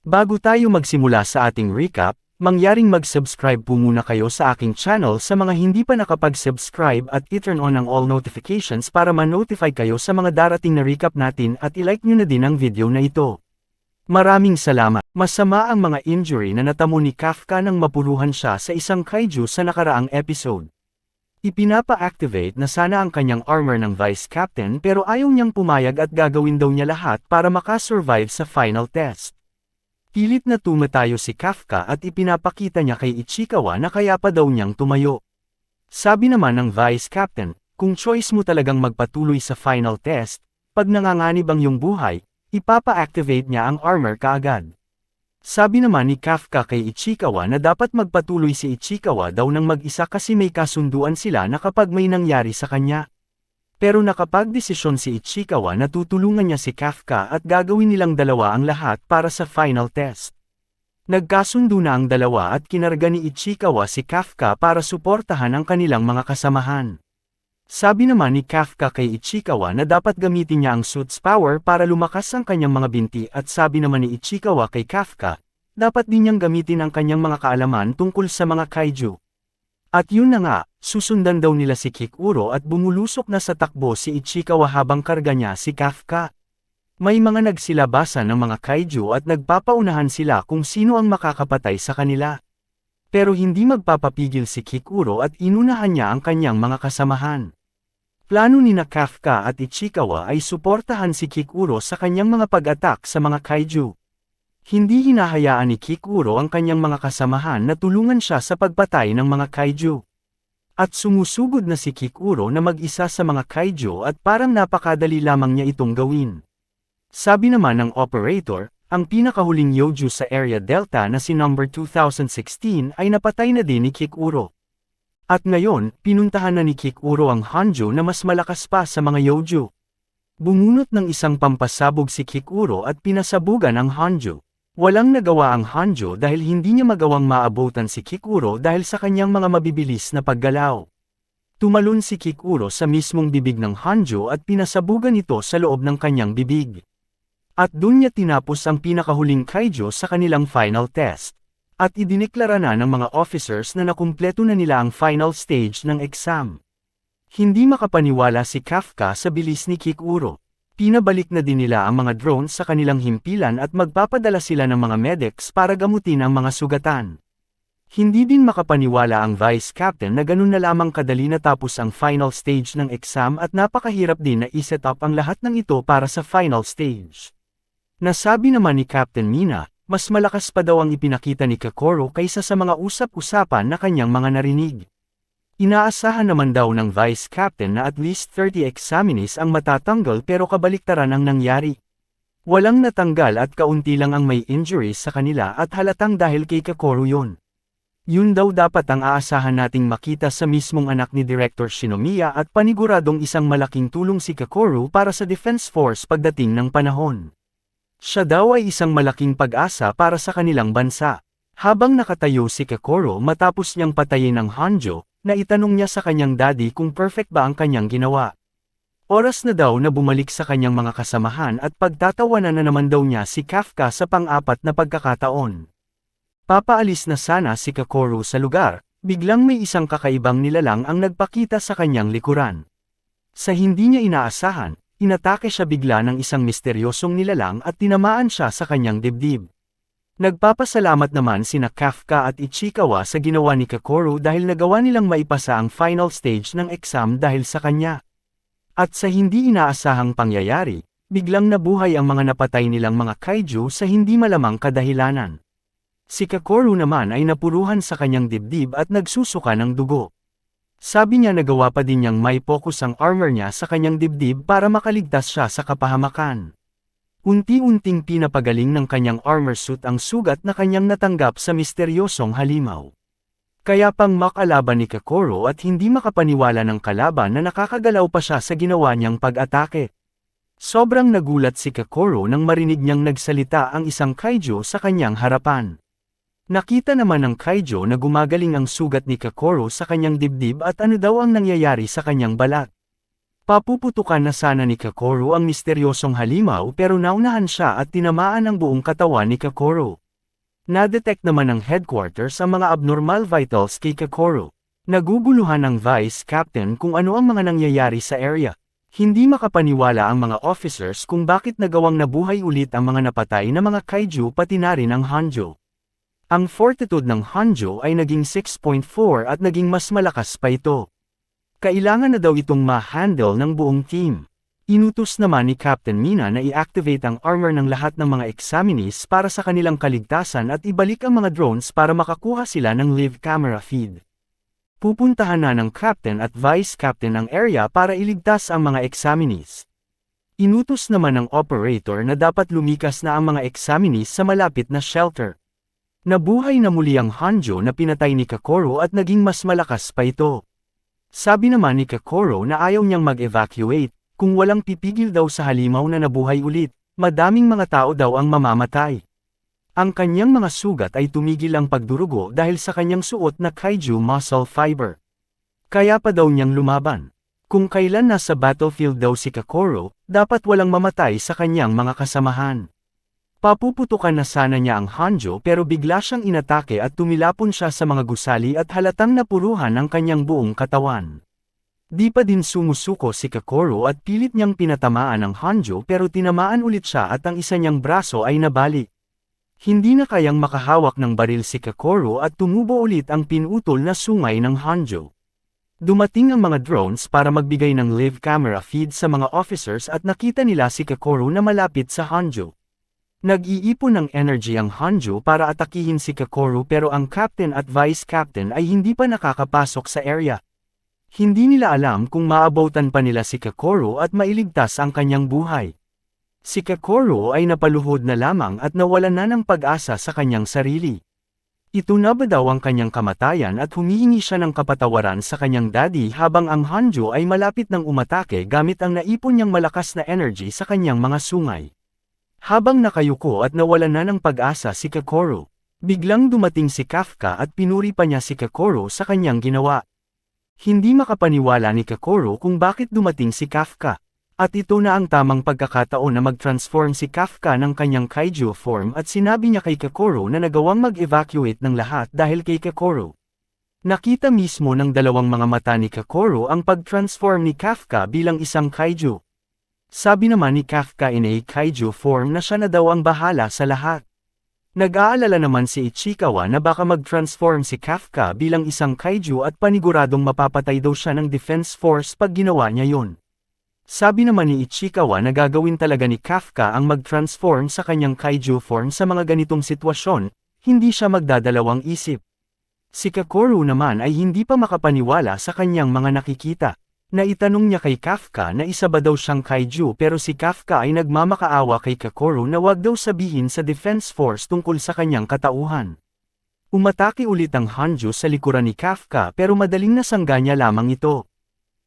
Bago tayo magsimula sa ating recap, mangyaring mag-subscribe po muna kayo sa aking channel sa mga hindi pa nakapag-subscribe at i-turn on ang all notifications para ma-notify kayo sa mga darating na recap natin at i-like nyo na din ang video na ito. Maraming salamat. Masama ang mga injury na natamo ni Kafka nang mapuruhan siya sa isang kaiju sa nakaraang episode. Ipinapa-activate na sana ang kanyang armor ng Vice Captain pero ayaw niyang pumayag at gagawin daw niya lahat para makasurvive sa final test. Pilit na tumatayo si Kafka at ipinapakita niya kay Ichikawa na kaya pa daw niyang tumayo. Sabi naman ng Vice Captain, kung choice mo talagang magpatuloy sa final test, pag nanganganib ang iyong buhay, ipapa-activate niya ang armor kaagad. Sabi naman ni Kafka kay Ichikawa na dapat magpatuloy si Ichikawa daw ng mag-isa kasi may kasunduan sila na kapag may nangyari sa kanya. Pero nakapagdesisyon si Ichikawa na tutulungan niya si Kafka at gagawin nilang dalawa ang lahat para sa final test. Nagkasundo na ang dalawa at kinarga ni Ichikawa si Kafka para suportahan ang kanilang mga kasamahan. Sabi naman ni Kafka kay Ichikawa na dapat gamitin niya ang suit's power para lumakas ang kanyang mga binti at sabi naman ni Ichikawa kay Kafka, dapat din niyang gamitin ang kanyang mga kaalaman tungkol sa mga kaiju. At yun na nga, susundan daw nila si Kikuro at bumulusok na sa takbo si Ichikawa habang karga niya si Kafka. May mga nagsilabasan ng mga kaiju at nagpapaunahan sila kung sino ang makakapatay sa kanila. Pero hindi magpapapigil si Kikuro at inunahan niya ang kanyang mga kasamahan. Plano ni na Kafka at Ichikawa ay suportahan si Kikuro sa kanyang mga pag-atak sa mga kaiju. Hindi hinahayaan ni Kikuro ang kanyang mga kasamahan na tulungan siya sa pagpatay ng mga kaiju. At sumusugod na si Kikuro na mag-isa sa mga kaiju at parang napakadali lamang niya itong gawin. Sabi naman ng operator, ang pinakahuling Yoju sa Area Delta na si number 2016 ay napatay na din ni Kikuro. At ngayon, pinuntahan na ni Kikuro ang Hanjo na mas malakas pa sa mga Yoju. Bumunot ng isang pampasabog si Kikuro at pinasabugan ang Hanjo. Walang nagawa ang Hanjo dahil hindi niya magawang maabutan si Kikuro dahil sa kanyang mga mabibilis na paggalaw. Tumalon si Kikuro sa mismong bibig ng Hanjo at pinasabugan ito sa loob ng kanyang bibig. At dun niya tinapos ang pinakahuling kaiju sa kanilang final test. At idineklara na ng mga officers na nakumpleto na nila ang final stage ng exam. Hindi makapaniwala si Kafka sa bilis ni Kikuro. Pinabalik na din nila ang mga drones sa kanilang himpilan at magpapadala sila ng mga medics para gamutin ang mga sugatan. Hindi din makapaniwala ang Vice Captain na ganun na lamang kadali natapos ang final stage ng exam at napakahirap din na iset up ang lahat ng ito para sa final stage. Nasabi naman ni Captain Mina, mas malakas pa daw ang ipinakita ni Kokoro kaysa sa mga usap-usapan na kanyang mga narinig. Inaasahan naman daw ng Vice Captain na at least 30 examinees ang matatanggal pero kabaliktaran ang nangyari. Walang natanggal at kaunti lang ang may injuries sa kanila at halatang dahil kay Kokoro yun. Yun daw dapat ang aasahan nating makita sa mismong anak ni Director Shinomiya at paniguradong isang malaking tulong si Kokoro para sa Defense Force pagdating ng panahon. Siya daw ay isang malaking pag-asa para sa kanilang bansa. Habang nakatayo si Kokoro matapos niyang patayin ang Hanjo, naitanong niya sa kanyang daddy kung perfect ba ang kanyang ginawa. Oras na daw na bumalik sa kanyang mga kasamahan at pagtatawanan na naman daw niya si Kafka sa pang-apat na pagkakataon. Papaalis na sana si Kokoro sa lugar, biglang may isang kakaibang nilalang ang nagpakita sa kanyang likuran. Sa hindi niya inaasahan, inatake siya bigla ng isang misteryosong nilalang at tinamaan siya sa kanyang dibdib. Nagpapasalamat naman sina Kafka at Ichikawa sa ginawa ni Kokoro dahil nagawa nilang maipasa ang final stage ng exam dahil sa kanya. At sa hindi inaasahang pangyayari, biglang nabuhay ang mga napatay nilang mga kaiju sa hindi malamang kadahilanan. Si Kokoro naman ay napuruhan sa kanyang dibdib at nagsusuka ng dugo. Sabi niya nagawa pa din niyang may focus ang armor niya sa kanyang dibdib para makaligtas siya sa kapahamakan. Unti-unting pinapagaling ng kanyang armor suit ang sugat na kanyang natanggap sa misteryosong halimaw. Kaya pang makalaban ni Kokoro at hindi makapaniwala ng kalaban na nakakagalaw pa siya sa ginawa niyang pag-atake. Sobrang nagulat si Kokoro nang marinig niyang nagsalita ang isang kaiju sa kanyang harapan. Nakita naman ng kaiju na gumagaling ang sugat ni Kokoro sa kanyang dibdib at ano daw ang nangyayari sa kanyang balat. Papuputukan na sana ni Kokoro ang misteryosong halimaw pero naunahan siya at tinamaan ang buong katawan ni Kokoro. Na-detect naman ng headquarters ang mga abnormal vitals kay Kokoro. Naguguluhan ng Vice Captain kung ano ang mga nangyayari sa area. Hindi makapaniwala ang mga officers kung bakit nagawang nabuhay ulit ang mga napatay na mga kaiju pati na rin ang Hanjo. Ang fortitude ng Hanjo ay naging 6.4 at naging mas malakas pa ito. Kailangan na daw itong ma-handle ng buong team. Inutos naman ni Captain Mina na i-activate ang armor ng lahat ng mga examinees para sa kanilang kaligtasan at ibalik ang mga drones para makakuha sila ng live camera feed. Pupuntahan na ng Captain at Vice Captain ang area para iligtas ang mga examinees. Inutos naman ng operator na dapat lumikas na ang mga examinees sa malapit na shelter. Nabuhay na muli ang Hanjo na pinatay ni Kokoro at naging mas malakas pa ito. Sabi naman ni Kokoro na ayaw niyang mag-evacuate, kung walang pipigil daw sa halimaw na nabuhay ulit, madaming mga tao daw ang mamamatay. Ang kanyang mga sugat ay tumigil ang pagdurugo dahil sa kanyang suot na kaiju muscle fiber. Kaya pa daw niyang lumaban. Kung kailan nasa battlefield daw si Kokoro, dapat walang mamatay sa kanyang mga kasamahan. Papuputukan na sana niya ang Hanjo pero bigla siyang inatake at tumilapon siya sa mga gusali at halatang napuruhan ang kanyang buong katawan. Di pa din sumusuko si Kokoro at pilit niyang pinatamaan ang Hanjo pero tinamaan ulit siya at ang isa niyang braso ay nabali. Hindi na kayang makahawak ng baril si Kokoro at tumubo ulit ang pinutol na sungay ng Hanjo. Dumating ang mga drones para magbigay ng live camera feed sa mga officers at nakita nila si Kokoro na malapit sa Hanjo. Nag-iipon ng energy ang Hanjo para atakihin si Kokoro pero ang Captain at Vice Captain ay hindi pa nakakapasok sa area. Hindi nila alam kung maabutan pa nila si Kokoro at mailigtas ang kanyang buhay. Si Kokoro ay napaluhod na lamang at nawalan na ng pag-asa sa kanyang sarili. Ito na ba daw ang kanyang kamatayan at humihingi siya ng kapatawaran sa kanyang daddy habang ang Hanjo ay malapit ng umatake gamit ang naipon niyang malakas na energy sa kanyang mga sungay. Habang nakayuko at nawalan na ng pag-asa si Kokoro, biglang dumating si Kafka at pinuri pa niya si Kokoro sa kanyang ginawa. Hindi makapaniwala ni Kokoro kung bakit dumating si Kafka. At ito na ang tamang pagkakataon na mag-transform si Kafka ng kanyang kaiju form at sinabi niya kay Kokoro na nagawang mag-evacuate ng lahat dahil kay Kokoro. Nakita mismo ng dalawang mga mata ni Kokoro ang pag-transform ni Kafka bilang isang kaiju. Sabi naman ni Kafka in a kaiju form na siya na daw ang bahala sa lahat. Nag-aalala naman si Ichikawa na baka mag-transform si Kafka bilang isang kaiju at paniguradong mapapatay daw siya ng defense force pag ginawa niya yon. Sabi naman ni Ichikawa na gagawin talaga ni Kafka ang mag-transform sa kanyang kaiju form sa mga ganitong sitwasyon, hindi siya magdadalawang isip. Si Kokoro naman ay hindi pa makapaniwala sa kanyang mga nakikita. Naitanong niya kay Kafka na isa ba daw siyang kaiju pero si Kafka ay nagmamakaawa kay Kokoro na wag daw sabihin sa defense force tungkol sa kanyang katauhan. Umatake ulit ang Hanjo sa likuran ni Kafka pero madaling nasangga niya lamang ito.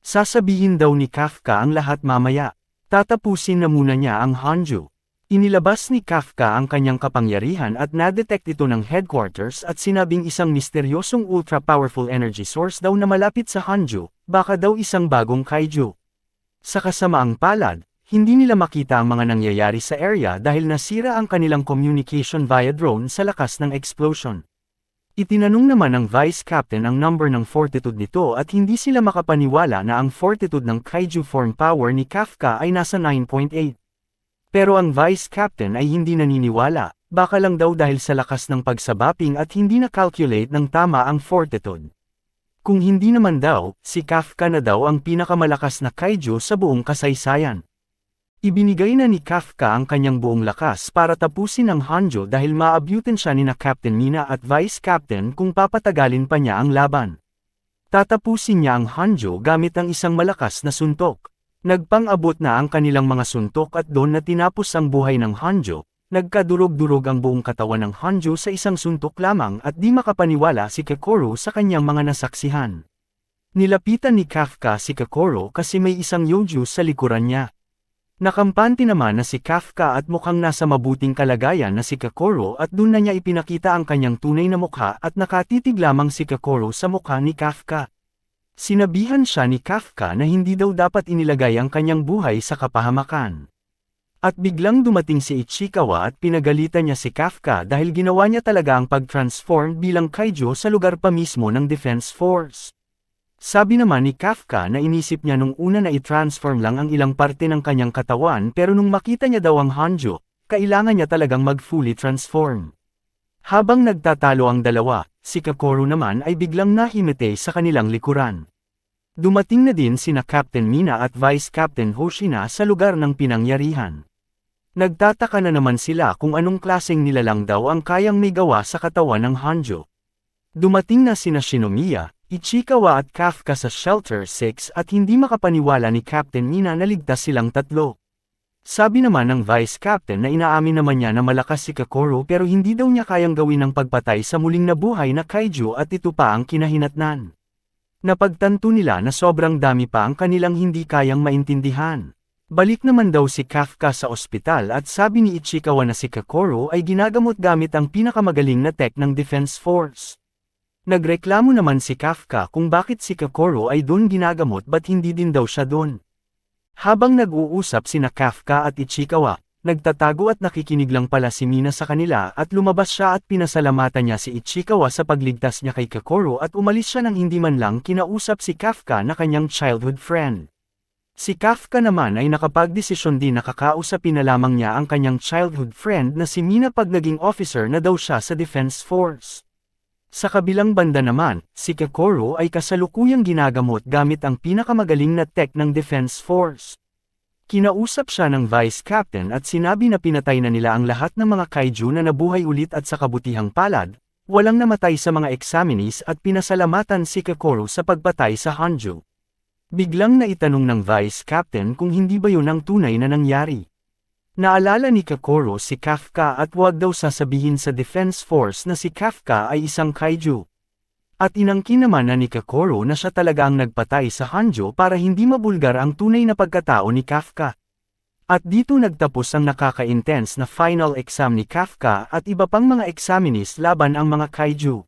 Sasabihin daw ni Kafka ang lahat mamaya. Tatapusin na muna niya ang Hanjo. Inilabas ni Kafka ang kanyang kapangyarihan at na-detect ito ng headquarters at sinabing isang misteryosong ultra-powerful energy source daw na malapit sa Hanjo, baka daw isang bagong kaiju. Sa kasamaang palad, hindi nila makita ang mga nangyayari sa area dahil nasira ang kanilang communication via drone sa lakas ng explosion. Itinanong naman ng Vice Captain ang number ng fortitude nito at hindi sila makapaniwala na ang fortitude ng kaiju form power ni Kafka ay nasa 9.8. Pero ang Vice Captain ay hindi naniniwala, baka lang daw dahil sa lakas ng pagsabaping at hindi na-calculate ng tama ang fortitude. Kung hindi naman daw, si Kafka na daw ang pinakamalakas na kaiju sa buong kasaysayan. Ibinigay na ni Kafka ang kanyang buong lakas para tapusin ang Hanjo dahil maabutin siya ni na Captain Mina at Vice Captain kung papatagalin pa niya ang laban. Tatapusin niya ang Hanjo gamit ang isang malakas na suntok. Nagpang-abot na ang kanilang mga suntok at doon na tinapos ang buhay ng Hanjo. Nagkadurog-durog ang buong katawan ng Hanjo sa isang suntok lamang at di makapaniwala si Kokoro sa kanyang mga nasaksihan. Nilapitan ni Kafka si Kokoro kasi may isang yoju sa likuran niya. Nakampante naman na si Kafka at mukhang nasa mabuting kalagayan na si Kokoro at doon na niya ipinakita ang kanyang tunay na mukha at nakatitig lamang si Kokoro sa mukha ni Kafka. Sinabihan siya ni Kafka na hindi daw dapat inilagay ang kanyang buhay sa kapahamakan. At biglang dumating si Ichikawa at pinagalitan niya si Kafka dahil ginawa niya talaga ang pag-transform bilang kaiju sa lugar pa mismo ng Defense Force. Sabi naman ni Kafka na inisip niya nung una na i-transform lang ang ilang parte ng kanyang katawan pero nung makita niya daw ang Hanjo, kailangan niya talagang mag-fully transform. Habang nagtatalo ang dalawa, si Kakoru naman ay biglang nahimete sa kanilang likuran. Dumating na din sina Captain Mina at Vice Captain Hoshina sa lugar ng pinangyarihan. Nagtataka na naman sila kung anong klaseng nilalang daw ang kayang may gawa sa katawan ng Hanjo. Dumating na sina Shinomiya, Ichikawa at Kafka sa Shelter 6 at hindi makapaniwala ni Captain Mina na ligtas silang tatlo. Sabi naman ng Vice Captain na inaamin naman niya na malakas si Kakoru pero hindi daw niya kayang gawin ang pagpatay sa muling nabuhay na kaiju at ito pa ang kinahinatnan. Napagtanto nila na sobrang dami pa ang kanilang hindi kayang maintindihan. Balik naman daw si Kafka sa ospital at sabi ni Ichikawa na si Kakoru ay ginagamot gamit ang pinakamagaling na tech ng Defense Force. Nagreklamo naman si Kafka kung bakit si Kakoru ay doon ginagamot ba't hindi din daw siya doon. Habang nag-uusap sina Kafka at Ichikawa, nagtatago at nakikinig lang pala si Mina sa kanila at lumabas siya at pinasalamatan niya si Ichikawa sa pagligtas niya kay Kakoru at umalis siya nang hindi man lang kinausap si Kafka na kanyang childhood friend. Si Kafka naman ay nakapagdesisyon din na kakausapin na lamang niya ang kanyang childhood friend na si Mina pag naging officer na daw siya sa Defense Force. Sa kabilang banda naman, si Kakoru ay kasalukuyang ginagamot gamit ang pinakamagaling na tech ng Defense Force. Kinausap siya ng Vice Captain at sinabi na pinatay na nila ang lahat ng mga kaiju na nabuhay ulit at sa kabutihang palad, walang namatay sa mga examinees at pinasalamatan si Kakoru sa pagpatay sa Hanjo. Biglang naitanong ng Vice Captain kung hindi ba yun ang tunay na nangyari. Naalala ni Kakoru si Kafka at huwag daw sasabihin sa Defense Force na si Kafka ay isang kaiju. At inangkin naman na ni Kakoru na siya talaga ang nagpatay sa Hanjo para hindi mabulgar ang tunay na pagkatao ni Kafka. At dito nagtapos ang nakaka-intense na final exam ni Kafka at iba pang mga examinees laban ang mga kaiju.